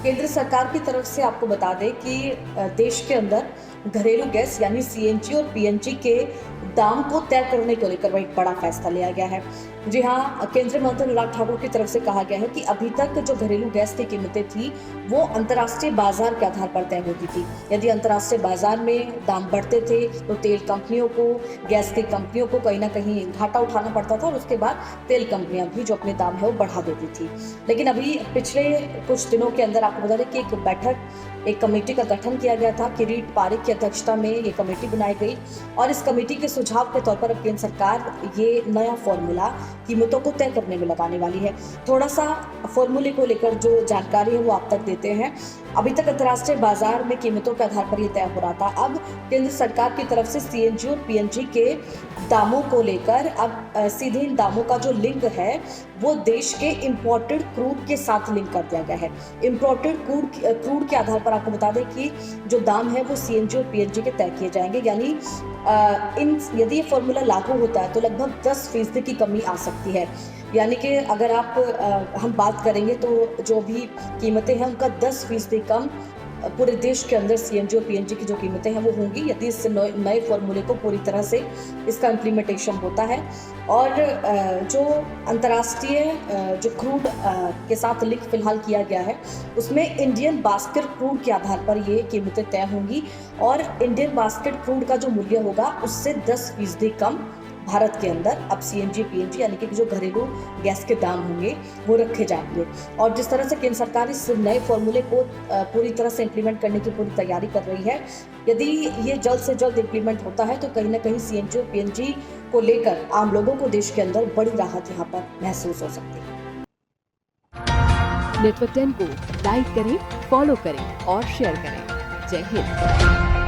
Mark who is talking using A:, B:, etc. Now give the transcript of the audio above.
A: केंद्र सरकार की तरफ से आपको बता दें कि देश के अंदर घरेलू गैस यानी सीएनजी और पीएनजी के दाम को तय करने को लेकर एक बड़ा फैसला लिया गया है। जी हाँ, केंद्रीय मंत्री अनुराग ठाकुर की तरफ से कहा गया है कि अभी तक जो घरेलू गैस की कीमतें थी वो अंतर्राष्ट्रीय बाजार के आधार पर तय होती थी। यदि अंतर्राष्ट्रीय बाजार में दाम बढ़ते थे तो तेल कंपनियों को, गैस की कंपनियों को कहीं ना कहीं घाटा उठाना पड़ता था और उसके बाद तेल कंपनियां भी जो अपने दाम है वो बढ़ा देती थी। लेकिन अभी पिछले कुछ दिनों के अंदर आपको बता दें कि एक कमेटी का गठन किया गया था। किरीट पारिक की अध्यक्षता में ये कमेटी बनाई गई और इस कमेटी के सुझाव के तौर पर अब केंद्र सरकार ये नया फॉर्मूला कीमतों को तय करने में लगाने वाली है। थोड़ा सा फॉर्मूले को लेकर जो जानकारी है वो आप तक देते हैं। अभी तक अंतर्राष्ट्रीय बाजार में कीमतों के आधार पर ये तय हो रहा था। अब केंद्र सरकार की तरफ से सीएनजी और पीएनजी के दामों को लेकर अब सीधे इन दामों का जो लिंक है वो देश के इम्पोर्टेड क्रूड के साथ लिंक कर दिया गया है। इम्पोर्टेड क्रूड के आधार पर आपको बता दें कि जो दाम है वो सीएनजी और पीएनजी के तय किए जाएंगे। यानी यदि ये फॉर्मूला लागू होता है तो लगभग 10% की कमी आ सकती है। यानी कि अगर हम बात करेंगे तो जो भी कीमतें हैं उनका 10% कम पूरे देश के अंदर सीएनजी और पीएनजी की जो कीमतें हैं वो होंगी यदि इस नए फॉर्मूले को पूरी तरह से इसका इम्प्लीमेंटेशन होता है। और जो अंतर्राष्ट्रीय जो क्रूड के साथ लिंक फिलहाल किया गया है उसमें इंडियन बास्केट क्रूड के आधार पर ये कीमतें तय होंगी और इंडियन बास्केट क्रूड का जो मूल्य होगा उससे 10% कम भारत के अंदर अब सीएनजी पीएनजी यानी कि जो घरेलू गैस के दाम होंगे वो रखे जाएंगे। और जिस तरह से केंद्र सरकार इस नए फॉर्मूले को पूरी तरह से इम्प्लीमेंट करने की पूरी तैयारी कर रही है, यदि ये जल्द से जल्द इम्प्लीमेंट होता है तो कहीं ना कहीं सीएनजी और पीएनजी को लेकर आम लोगों को देश के अंदर बड़ी राहत यहाँ पर महसूस हो सकती है।
B: नेटवर्क 10 को लाइक करें, फॉलो करें और शेयर करें। जय हिंद।